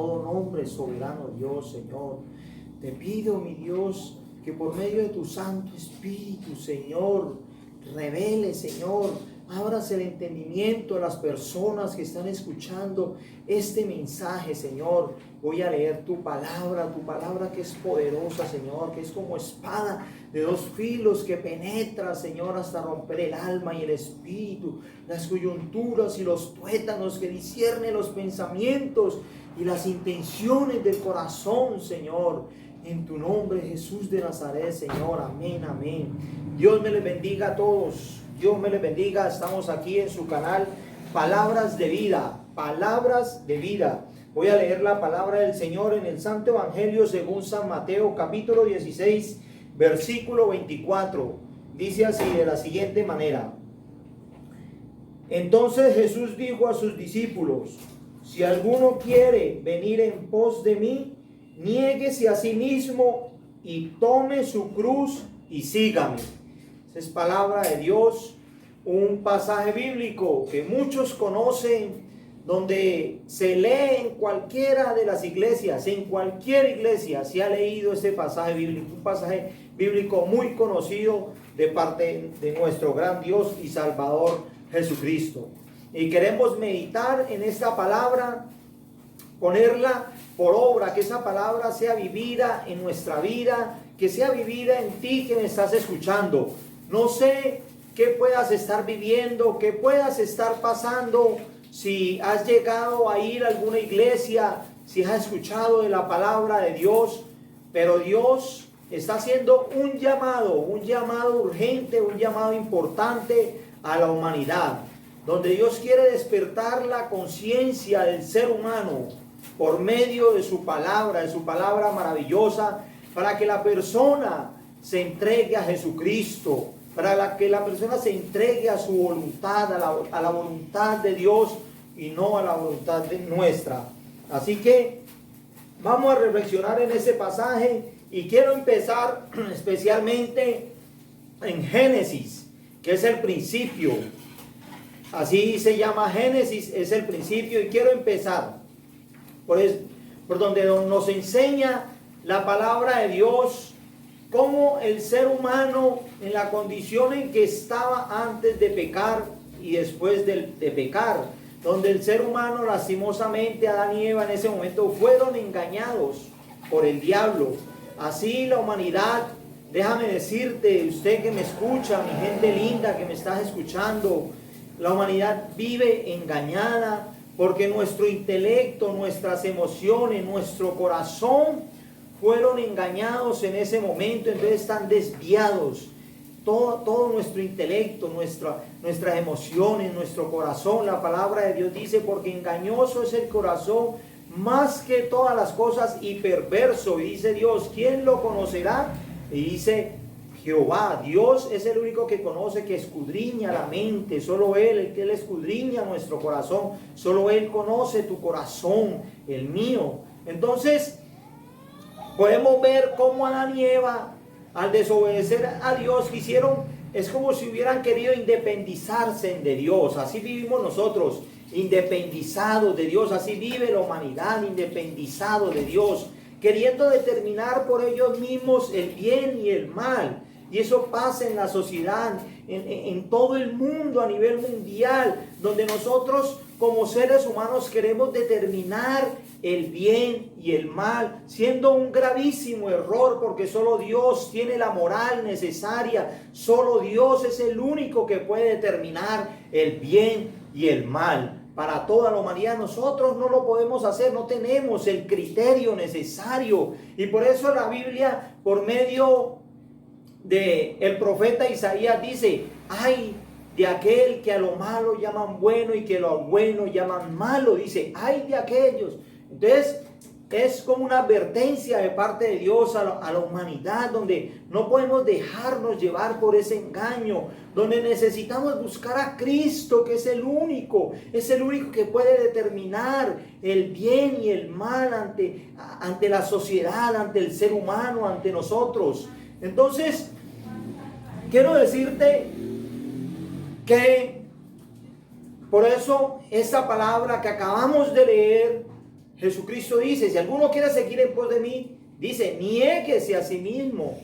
todo nombre, soberano Dios, Señor. Te pido, mi Dios, que por medio de tu Santo Espíritu, Señor, revele, Señor, abras el entendimiento a las personas que están escuchando este mensaje, Señor. Voy a leer tu palabra que es poderosa, Señor, que es como espada de dos filos que penetra, Señor, hasta romper el alma y el espíritu, las coyunturas y los tuétanos, que discierne los pensamientos y las intenciones del corazón, Señor. En tu nombre, Jesús de Nazaret, Señor. Amén, amén. Dios me les bendiga a todos. Dios me les bendiga. Estamos aquí en su canal Palabras de Vida. Palabras de Vida. Voy a leer la palabra del Señor en el Santo Evangelio según San Mateo, capítulo 16, versículo 24. Dice así, de la siguiente manera. Entonces Jesús dijo a sus discípulos: si alguno quiere venir en pos de mí, niéguese a sí mismo y tome su cruz y sígame. Esa es palabra de Dios, un pasaje bíblico que muchos conocen, donde se lee en cualquiera de las iglesias, en cualquier iglesia se ha leído este pasaje bíblico, un pasaje bíblico muy conocido de parte de nuestro gran Dios y Salvador Jesucristo. Y queremos meditar en esta palabra, ponerla por obra, que esa palabra sea vivida en nuestra vida, que sea vivida en ti que me estás escuchando. No sé qué puedas estar viviendo, qué puedas estar pasando, si has llegado a ir a alguna iglesia, si has escuchado de la palabra de Dios, pero Dios está haciendo un llamado urgente, un llamado importante a la humanidad, donde Dios quiere despertar la conciencia del ser humano por medio de su palabra maravillosa, para que la persona se entregue a Jesucristo, para que la persona se entregue a su voluntad, a la voluntad de Dios y no a la voluntad nuestra. Así que vamos a reflexionar en ese pasaje y quiero empezar especialmente en Génesis, que es el principio. Así se llama Génesis, es el principio, y quiero empezar por donde nos enseña la palabra de Dios, cómo el ser humano, en la condición en que estaba antes de pecar y después de pecar, donde el ser humano lastimosamente, Adán y Eva en ese momento fueron engañados por el diablo. Así la humanidad, déjame decirte, usted que me escucha, mi gente linda que me estás escuchando, la humanidad vive engañada porque nuestro intelecto, nuestras emociones, nuestro corazón fueron engañados en ese momento, entonces están desviados. Todo nuestro intelecto, nuestras emociones, nuestro corazón, la palabra de Dios dice, porque engañoso es el corazón más que todas las cosas y perverso. Y dice Dios, ¿quién lo conocerá? Y dice Jehová, Dios es el único que conoce, que escudriña la mente, solo Él, el que Él escudriña nuestro corazón, solo Él conoce tu corazón, el mío. Entonces, podemos ver cómo Adán y Eva, al desobedecer a Dios, es como si hubieran querido independizarse de Dios. Así vivimos nosotros, independizados de Dios. Así vive la humanidad, independizado de Dios, queriendo determinar por ellos mismos el bien y el mal. Y eso pasa en la sociedad, en todo el mundo, a nivel mundial, donde nosotros como seres humanos queremos determinar el bien y el mal, siendo un gravísimo error, porque solo Dios tiene la moral necesaria, solo Dios es el único que puede determinar el bien y el mal. Para toda la humanidad nosotros no lo podemos hacer, no tenemos el criterio necesario. Y por eso la Biblia, por medio del profeta Isaías, dice: ay de aquel que a lo malo llaman bueno y que a lo bueno llaman malo. Dice, ay de aquellos. Entonces es como una advertencia de parte de Dios a la humanidad, donde no podemos dejarnos llevar por ese engaño, donde necesitamos buscar a Cristo, que es el único que puede determinar el bien y el mal ante la sociedad, ante el ser humano, ante nosotros. Entonces, quiero decirte que por eso esta palabra que acabamos de leer, Jesucristo dice, si alguno quiere seguir en pos de mí, dice, niéguese a sí mismo,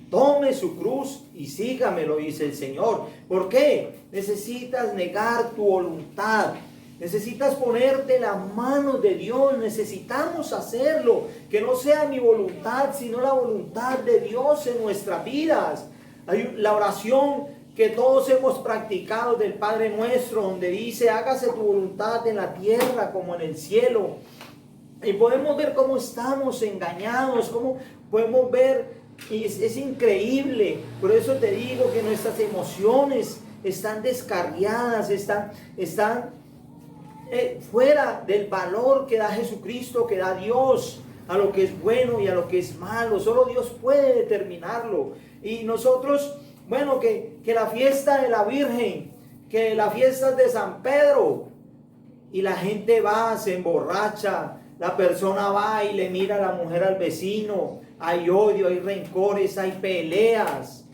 tome su cruz y sígamelo, dice el Señor. ¿Por qué? Necesitas negar tu voluntad. Necesitas ponerte en las manos de Dios. Necesitamos hacerlo. Que no sea mi voluntad, sino la voluntad de Dios en nuestras vidas. Hay la oración que todos hemos practicado del Padre Nuestro, donde dice, hágase tu voluntad en la tierra como en el cielo. Y podemos ver cómo estamos engañados, cómo podemos ver, y es increíble. Por eso te digo que nuestras emociones están descarriadas, están fuera del valor que da Jesucristo, que da Dios, a lo que es bueno y a lo que es malo. Solo Dios puede determinarlo. Y nosotros, bueno, que la fiesta de la Virgen, que las fiestas de San Pedro, y la gente va, se emborracha, la persona va y le mira a la mujer al vecino, hay odio, hay rencores, hay peleas,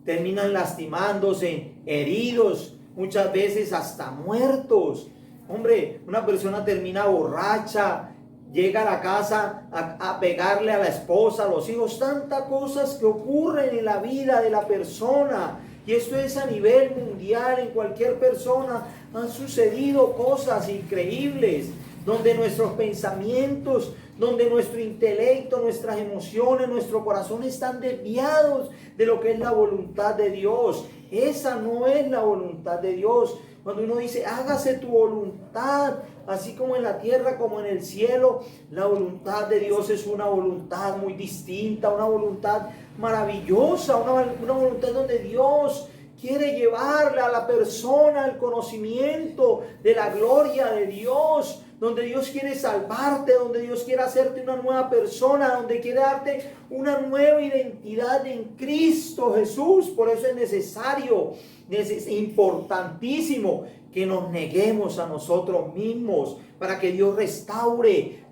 terminan lastimándose, heridos, muchas veces hasta muertos. Hombre, una persona termina borracha, llega a la casa a pegarle a la esposa, a los hijos, tantas cosas que ocurren en la vida de la persona. Y esto es a nivel mundial, en cualquier persona han sucedido cosas increíbles, donde nuestros pensamientos, donde nuestro intelecto, nuestras emociones, nuestro corazón están desviados de lo que es la voluntad de Dios. Esa no es la voluntad de Dios. Cuando uno dice, hágase tu voluntad, así como en la tierra como en el cielo, la voluntad de Dios es una voluntad muy distinta, una voluntad maravillosa, una voluntad donde Dios quiere llevarle a la persona el conocimiento de la gloria de Dios, donde Dios quiere salvarte, donde Dios quiere hacerte una nueva persona, donde quiere darte una nueva identidad en Cristo Jesús. Por eso es necesario, es importantísimo que nos neguemos a nosotros mismos para que Dios restaure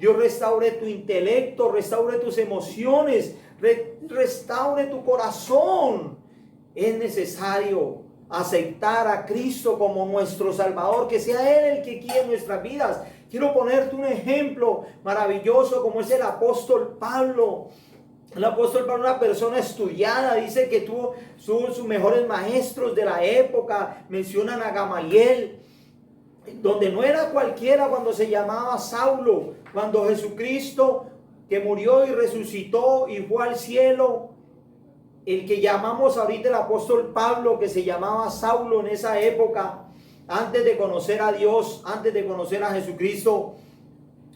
tu intelecto, restaure tus emociones, restaure tu corazón. Es necesario aceptar a Cristo como nuestro Salvador, que sea Él el que guíe nuestras vidas. Quiero ponerte un ejemplo maravilloso como es el apóstol Pablo. El apóstol Pablo, una persona estudiada, dice que tuvo sus mejores maestros de la época. Mencionan a Gamaliel, donde no era cualquiera, cuando se llamaba Saulo, cuando Jesucristo, que murió y resucitó y fue al cielo, el que llamamos ahorita el apóstol Pablo, que se llamaba Saulo en esa época, antes de conocer a Dios, antes de conocer a Jesucristo,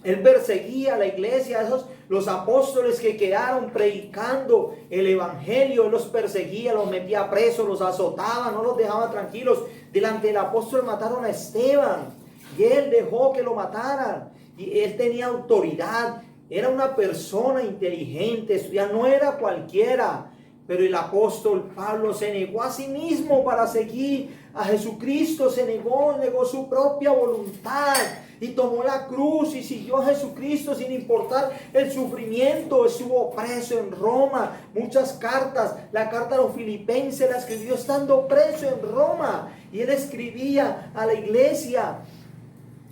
él perseguía a la iglesia, los apóstoles que quedaron predicando el evangelio, él los perseguía, los metía presos, los azotaba, no los dejaba tranquilos. Delante del apóstol mataron a Esteban y él dejó que lo mataran. Y él tenía autoridad, era una persona inteligente, estudiada, no era cualquiera. Pero el apóstol Pablo se negó a sí mismo para seguir a Jesucristo, negó su propia voluntad y tomó la cruz y siguió a Jesucristo sin importar el sufrimiento. Estuvo preso en Roma, muchas cartas, la carta a los filipenses la escribió estando preso en Roma, y él escribía a la iglesia,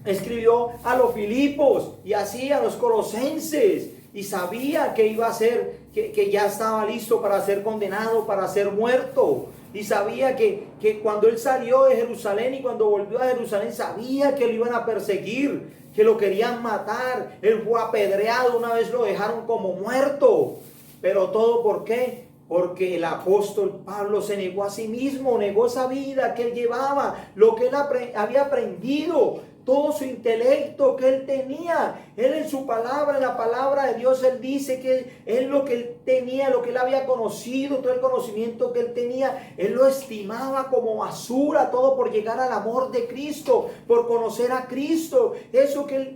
escribió a los Filipos y así a los Colosenses, y sabía que iba a ser, que ya estaba listo para ser condenado, para ser muerto. Y sabía que cuando él salió de Jerusalén y cuando volvió a Jerusalén, sabía que lo iban a perseguir, que lo querían matar. Él fue apedreado, una vez lo dejaron como muerto. Pero todo ¿por qué? Porque el apóstol Pablo se negó a sí mismo, negó esa vida que él llevaba, lo que él había aprendido, todo su intelecto que él tenía. Él en su palabra, en la palabra de Dios, él dice que él lo que él tenía, lo que él había conocido, todo el conocimiento que él tenía, él lo estimaba como basura, todo por llegar al amor de Cristo, por conocer a Cristo. Eso que él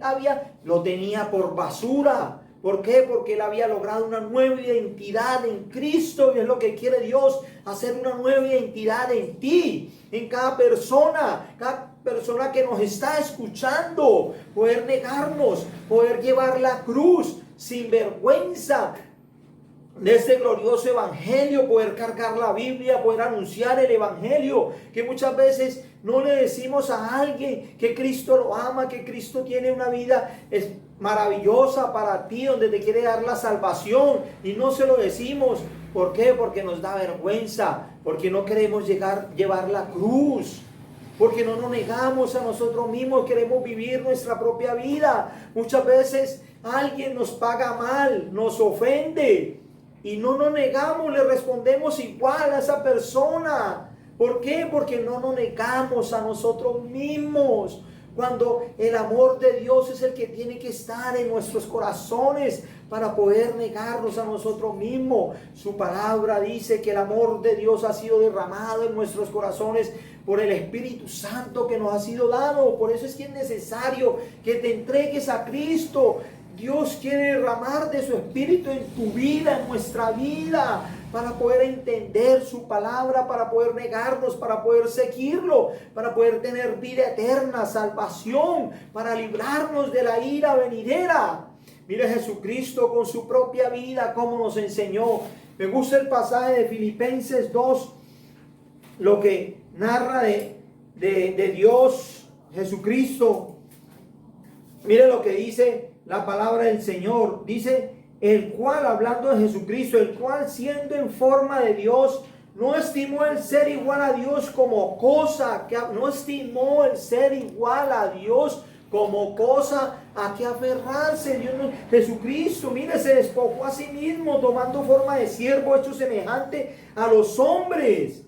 lo tenía por basura. ¿Por qué? Porque él había logrado una nueva identidad en Cristo, y es lo que quiere Dios, hacer una nueva identidad en ti, en cada persona que nos está escuchando, poder negarnos, poder llevar la cruz sin vergüenza de este glorioso evangelio, poder cargar la Biblia, poder anunciar el evangelio, que muchas veces no le decimos a alguien que Cristo lo ama, que Cristo tiene una vida maravillosa para ti, donde te quiere dar la salvación y no se lo decimos. ¿Por qué? Porque nos da vergüenza, porque no queremos llevar la cruz, porque no nos negamos a nosotros mismos, queremos vivir nuestra propia vida. Muchas veces alguien nos paga mal, nos ofende y no nos negamos, le respondemos igual a esa persona. ¿Por qué? Porque no nos negamos a nosotros mismos. Cuando el amor de Dios es el que tiene que estar en nuestros corazones para poder negarnos a nosotros mismos. Su palabra dice que el amor de Dios ha sido derramado en nuestros corazones por el Espíritu Santo que nos ha sido dado. Por eso es que es necesario que te entregues a Cristo. Dios quiere derramar de su Espíritu en tu vida, en nuestra vida, para poder entender su palabra, para poder negarnos, para poder seguirlo, para poder tener vida eterna, salvación, para librarnos de la ira venidera. Mire Jesucristo con su propia vida, cómo nos enseñó. Me gusta el pasaje de Filipenses 2, lo que narra de Dios, Jesucristo. Mire lo que dice la palabra del Señor. Dice, el cual, hablando de Jesucristo, el cual siendo en forma de Dios, no estimó el ser igual a Dios como cosa, no estimó el ser igual a Dios como cosa a que aferrarse. Jesucristo, mire, se despojó a sí mismo, tomando forma de siervo, hecho semejante a los hombres.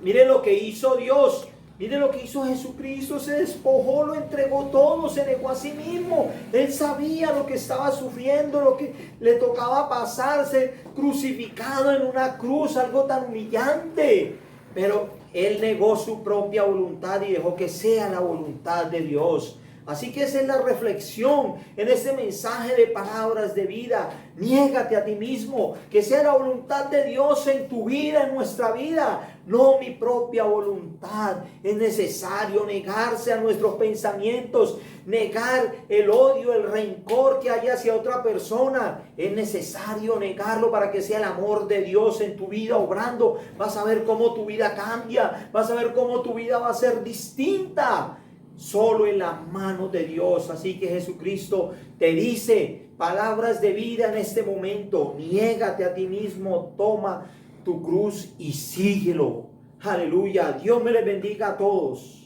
Mire lo que hizo Dios. Mire lo que hizo Jesucristo, se despojó, lo entregó todo, se negó a sí mismo. Él sabía lo que estaba sufriendo, lo que le tocaba pasar, ser crucificado en una cruz, algo tan humillante. Pero Él negó su propia voluntad y dejó que sea la voluntad de Dios. Así que esa es la reflexión en este mensaje de palabras de vida. Niégate a ti mismo, que sea la voluntad de Dios en tu vida, en nuestra vida, no mi propia voluntad. Es necesario negarse a nuestros pensamientos, negar el odio, el rencor que hay hacia otra persona. Es necesario negarlo para que sea el amor de Dios en tu vida obrando. Vas a ver cómo tu vida cambia, vas a ver cómo tu vida va a ser distinta. Solo en las manos de Dios. Así que Jesucristo te dice palabras de vida en este momento. Niégate a ti mismo, toma tu cruz y síguelo. Aleluya. Dios me les bendiga a todos.